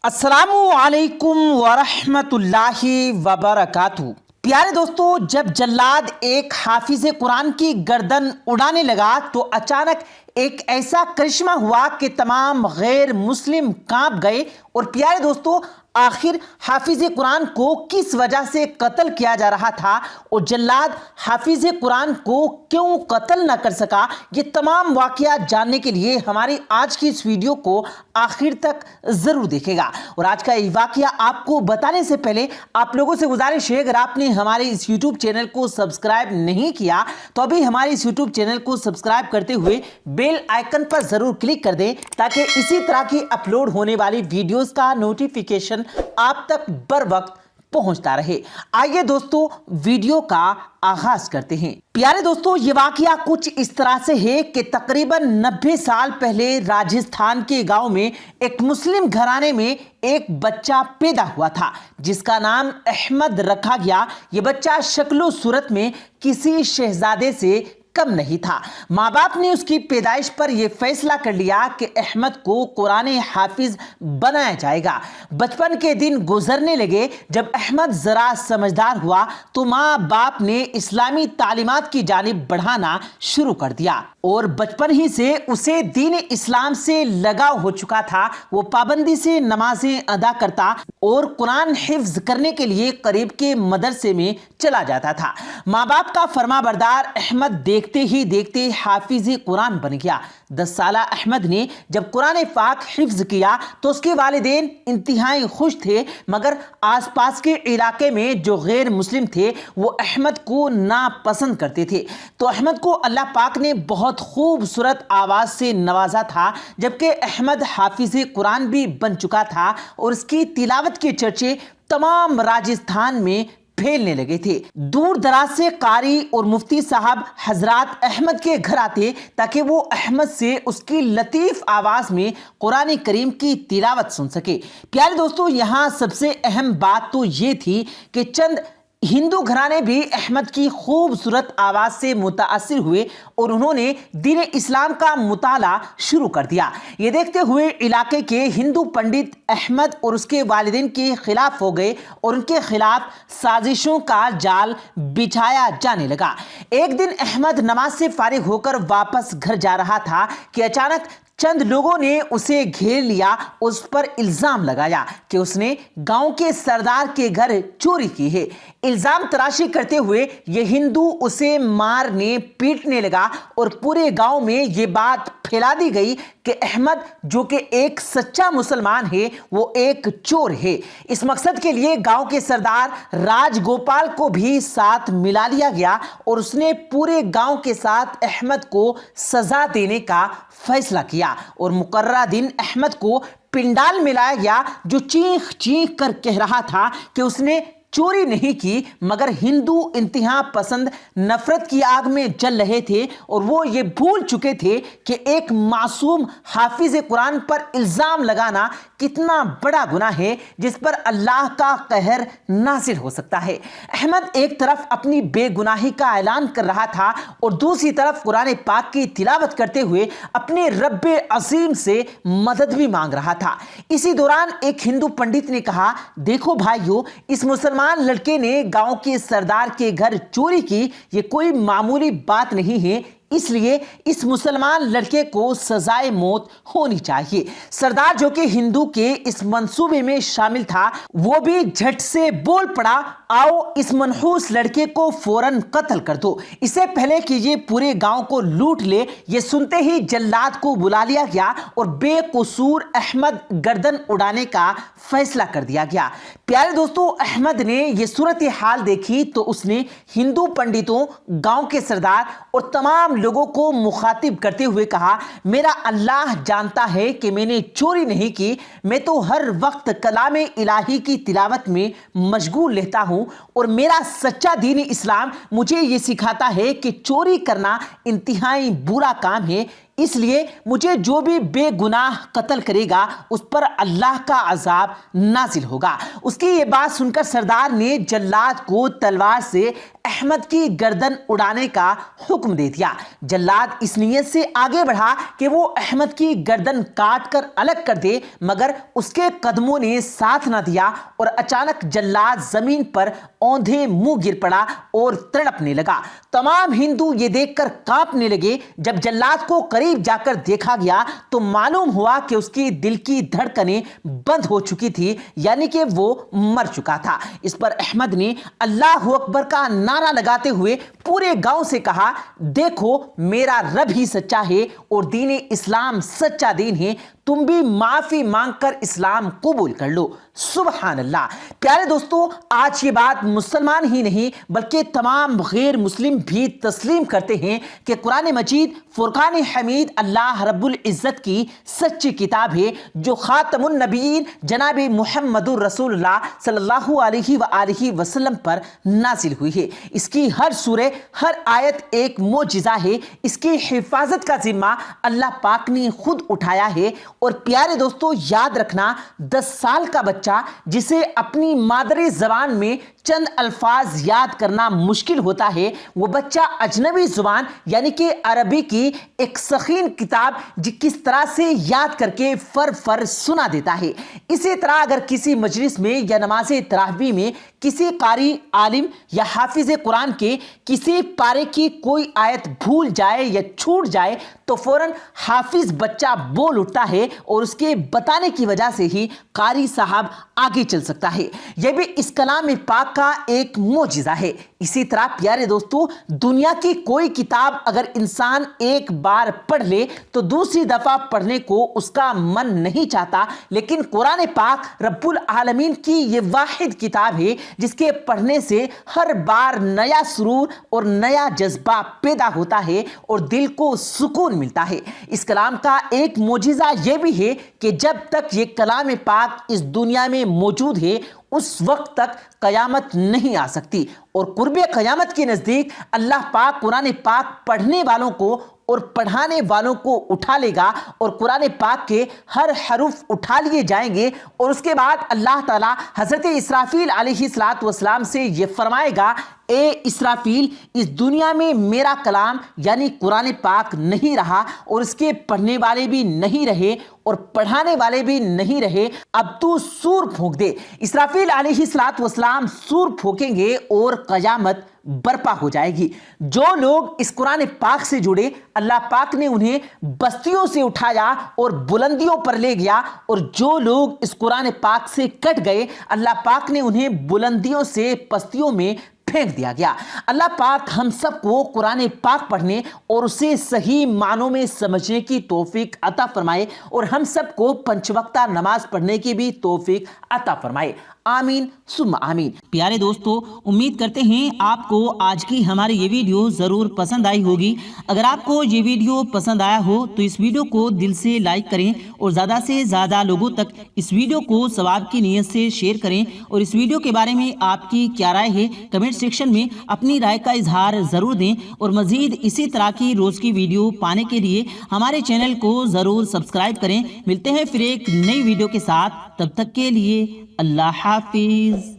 السلام علیکم ورحمۃ اللہ وبرکاتہ۔ پیارے دوستو، جب جلاد ایک حافظ قرآن کی گردن اڑانے لگا تو اچانک ایک ایسا کرشمہ ہوا کہ تمام غیر مسلم کانپ گئے۔ اور پیارے دوستو، آخر حافظ قرآن کو کس وجہ سے قتل کیا جا رہا تھا اور جلاد حافظ قرآن کو کیوں قتل نہ کر سکا، یہ تمام واقعات جاننے کے لیے ہماری آج کی اس ویڈیو کو آخر تک ضرور دیکھے گا۔ اور آج کا یہ واقعہ آپ کو بتانے سے پہلے آپ لوگوں سے گزارش ہے، اگر آپ نے ہمارے اس یوٹیوب چینل کو سبسکرائب نہیں کیا تو ابھی ہمارے اس یوٹیوب چینل کو سبسکرائب کرتے ہوئے بیل آئیکن پر ضرور کلک کر دیں تاکہ اسی طرح کی اپلوڈ ہونے والی ویڈیوز کا نوٹیفیکیشن آپ تک بر وقت پہنچتا رہے۔ آئیے دوستو ویڈیو کا آغاز کرتے ہیں۔ پیارے دوستو، یہ واقعہ کچھ اس طرح سے ہے کہ تقریباً 90 سال پہلے راجستھان کے گاؤں میں ایک مسلم گھرانے میں ایک بچہ پیدا ہوا تھا جس کا نام احمد رکھا گیا۔ یہ بچہ شکل و صورت میں کسی شہزادے سے کم نہیں تھا۔ ماں باپ نے اس کی پیدائش پر یہ فیصلہ کر لیا کہ احمد کو قرآن حافظ بنایا جائے گا۔ بچپن کے دن گزرنے لگے۔ جب احمد ذرا سمجھدار ہوا تو ماں باپ نے اسلامی تعلیمات کی جانب بڑھانا شروع کر دیا اور بچپن ہی سے اسے دین اسلام سے لگاؤ ہو چکا تھا۔ وہ پابندی سے نمازیں ادا کرتا اور قرآن حفظ کرنے کے لیے قریب کے مدرسے میں چلا جاتا تھا۔ ماں باپ کا فرما بردار احمد دیکھتے ہی دیکھتے حافظ قرآن بن گیا۔ 10 سالہ احمد نے جب قرآن پاک حفظ کیا تو اس کے والدین انتہائی خوش تھے، مگر آس پاس کے علاقے میں جو غیر مسلم تھے وہ احمد کو ناپسند کرتے تھے۔ تو احمد کو اللہ پاک نے بہت خوبصورت آواز سے نوازا تھا، جبکہ احمد حافظ قرآن بھی بن چکا تھا اور اس کی تلاوت کے چرچے تمام راجستھان میں پھیلنے لگے تھے۔ دور دراز سے قاری اور مفتی صاحب حضرات احمد کے گھر آتے تاکہ وہ احمد سے اس کی لطیف آواز میں قرآن کریم کی تلاوت سن سکے۔ پیارے دوستو، یہاں سب سے اہم بات تو یہ تھی کہ چند ہندو گھرانے بھی احمد کی خوبصورت آواز سے متاثر ہوئے اور انہوں نے دین اسلام کا مطالعہ شروع کر دیا۔ یہ دیکھتے ہوئے علاقے کے ہندو پنڈت احمد اور اس کے والدین کے خلاف ہو گئے اور ان کے خلاف سازشوں کا جال بچھایا جانے لگا۔ ایک دن احمد نماز سے فارغ ہو کر واپس گھر جا رہا تھا کہ اچانک چند لوگوں نے اسے گھیر لیا، اس پر الزام لگایا کہ اس نے گاؤں کے سردار کے گھر چوری کی ہے۔ الزام تراشی کرتے ہوئے یہ ہندو اسے مارنے پیٹنے لگا اور پورے گاؤں میں یہ بات پھیلا دی گئی کہ احمد جو کہ ایک سچا مسلمان ہے وہ ایک چور ہے۔ اس مقصد کے لیے گاؤں کے سردار راج گوپال کو بھی ساتھ ملا لیا گیا اور اس نے پورے گاؤں کے ساتھ احمد کو سزا دینے کا فیصلہ کیا اور مقررہ دن احمد کو پنڈال میں لایا گیا، جو چیخ چیخ کر کہہ رہا تھا کہ اس نے چوری نہیں کی، مگر ہندو انتہا پسند نفرت کی آگ میں جل رہے تھے اور وہ یہ بھول چکے تھے کہ ایک معصوم حافظ قرآن پر الزام لگانا کتنا بڑا گناہ ہے جس پر اللہ کا قہر نازل ہو سکتا ہے۔ احمد ایک طرف اپنی بے گناہی کا اعلان کر رہا تھا اور دوسری طرف قرآن پاک کی تلاوت کرتے ہوئے اپنے رب عظیم سے مدد بھی مانگ رہا تھا۔ اسی دوران ایک ہندو پنڈت نے کہا، دیکھو بھائیو، اس مسلمان لڑکے نے گاؤں کے سردار کے گھر چوری کی، یہ کوئی معمولی بات نہیں ہے، اس لیے اس مسلمان لڑکے کو سزائے موت ہونی چاہیے۔ سردار جو کہ ہندو کے اس منصوبے میں شامل تھا وہ بھی جھٹ سے بول پڑا، آؤ اس منحوس لڑکے کو فوراً قتل کر دو، اس سے پہلے کہ یہ پورے گاؤں کو لوٹ لے۔ یہ سنتے ہی جلاد کو بلا لیا گیا اور بے قصور احمد گردن اڑانے کا فیصلہ کر دیا گیا۔ پیارے دوستو، احمد نے یہ صورتحال دیکھی تو اس نے ہندو پنڈتوں، گاؤں کے سردار اور تمام لوگوں کو مخاطب کرتے ہوئے کہا، میرا اللہ جانتا ہے کہ میں نے چوری نہیں کی، میں تو ہر وقت کلام الہی کی تلاوت میں مشغول رہتا ہوں اور میرا سچا دین اسلام مجھے یہ سکھاتا ہے کہ چوری کرنا انتہائی برا کام ہے، اس لیے مجھے جو بھی بے گناہ قتل کرے گا اس پر اللہ کا عذاب نازل ہوگا۔ اس کی یہ بات سن کر سردار نے جلاد کو تلوار سے احمد کی گردن اڑانے کا حکم دے دیا۔ جلاد اس نیت سے آگے بڑھا کہ وہ احمد کی گردن کاٹ کر الگ کر دے، مگر اس کے قدموں نے ساتھ نہ دیا اور اچانک جلاد زمین پر اوندھے منہ گر پڑا اور تڑپنے لگا۔ تمام ہندو یہ دیکھ کر کانپنے لگے۔ جب جلاد کو قریب جا کر دیکھا گیا تو معلوم ہوا کہ اس کی دل کی دھڑکنیں بند ہو چکی تھی، یعنی کہ وہ مر چکا تھا۔ اس پر احمد نے اللہ اکبر کا نعرہ لگاتے ہوئے پورے گاؤں سے کہا، دیکھو میرا رب ہی سچا ہے اور دین اسلام سچا دین ہے، تم بھی معافی مانگ کر اسلام قبول کر لو۔ سبحان اللہ۔ پیارے دوستو، آج یہ بات مسلمان ہی نہیں بلکہ تمام غیر مسلم بھی تسلیم کرتے ہیں کہ قرآن مجید فرقان حمید اللہ رب العزت کی سچی کتاب ہے، جو خاتم النبیین جناب محمد رسول اللہ صلی اللہ علیہ وآلہ وسلم پر نازل ہوئی ہے۔ اس کی ہر سورہ، ہر آیت ایک معجزہ ہے۔ اس کی حفاظت کا ذمہ اللہ پاک نے خود اٹھایا ہے۔ اور پیارے دوستو، یاد رکھنا، 10 سال کا بچہ جسے اپنی مادری زبان میں چند الفاظ یاد کرنا مشکل ہوتا ہے، وہ بچہ اجنبی زبان یعنی کہ عربی کی ایک سخین کتاب کس طرح سے یاد کر کے فر سنا دیتا ہے۔ اسی طرح اگر کسی مجلس میں یا نماز تراویح میں کسی قاری، عالم یا حافظ قرآن کے کسی پارے کی کوئی آیت بھول جائے یا چھوٹ جائے تو فوراً حافظ بچہ بول اٹھتا ہے اور اس کے بتانے کی وجہ سے ہی قاری صاحب آگے چل سکتا ہے۔ یہ بھی اس کلام پاک کا ایک معجزہ ہے۔ اسی طرح پیارے دوستو، دنیا کی کوئی کتاب اگر انسان ایک بار پڑھ لے تو دوسری دفعہ پڑھنے کو اس کا من نہیں چاہتا، لیکن قرآن پاک رب العالمین کی یہ واحد کتاب ہے جس کے پڑھنے سے ہر بار نیا سرور اور نیا جذبہ پیدا ہوتا ہے اور دل کو سکون ملتا ہے۔ اس کلام کا ایک معجزہ یہ بھی ہے کہ جب تک یہ کلام پاک اس دنیا میں موجود ہے اس وقت تک قیامت نہیں آ سکتی، اور قرب قیامت کے نزدیک اللہ پاک قرآن پاک پڑھنے والوں کو اور پڑھانے والوں کو اٹھا لے گا اور قرآن پاک کے ہر حرف اٹھا لیے جائیں گے، اور اس کے بعد اللہ تعالیٰ حضرت اسرافیل علیہ السلام سے یہ فرمائے گا، اے اسرافیل، اس دنیا میں میرا کلام یعنی قرآن پاک نہیں رہا اور اس کے پڑھنے والے بھی نہیں رہے اور پڑھانے والے بھی نہیں رہے، اب تو سور پھونک دے۔ اسرافیل علیہ السلام سور پھونکیں گے اور قیامت برپا ہو جائے گی۔ جو لوگ اس قرآن پاک سے جڑے، اللہ پاک نے انہیں بستیوں سے اٹھایا اور بلندیوں پر لے گیا، اور جو لوگ اس قرآن پاک سے کٹ گئے، اللہ پاک نے انہیں بلندیوں سے پستیوں میں پھینک دیا گیا۔ اللہ پاک ہم سب کو قرآن پاک پڑھنے اور اسے صحیح معنوں میں سمجھنے کی توفیق عطا فرمائے، اور ہم سب کو 5 وقتہ نماز پڑھنے کی بھی توفیق عطا فرمائے۔ آمین ثم آمین۔ پیارے دوستو، امید کرتے ہیں آپ کو آج کی ہماری یہ ویڈیو ضرور پسند آئی ہوگی۔ اگر آپ کو یہ ویڈیو پسند آیا ہو تو اس ویڈیو کو دل سے لائک کریں اور زیادہ سے زیادہ لوگوں تک اس ویڈیو کو ثواب کی نیت سے شیئر کریں، اور اس ویڈیو کے بارے میں آپ کی کیا رائے ہے کمنٹ سیکشن میں اپنی رائے کا اظہار ضرور دیں، اور مزید اسی طرح کی روز کی ویڈیو پانے کے لیے ہمارے چینل کو ضرور سبسکرائب کریں۔ ملتے ہیں پھر ایک نئی ویڈیو کے ساتھ، تب تک کے لیے اللہ حافظ۔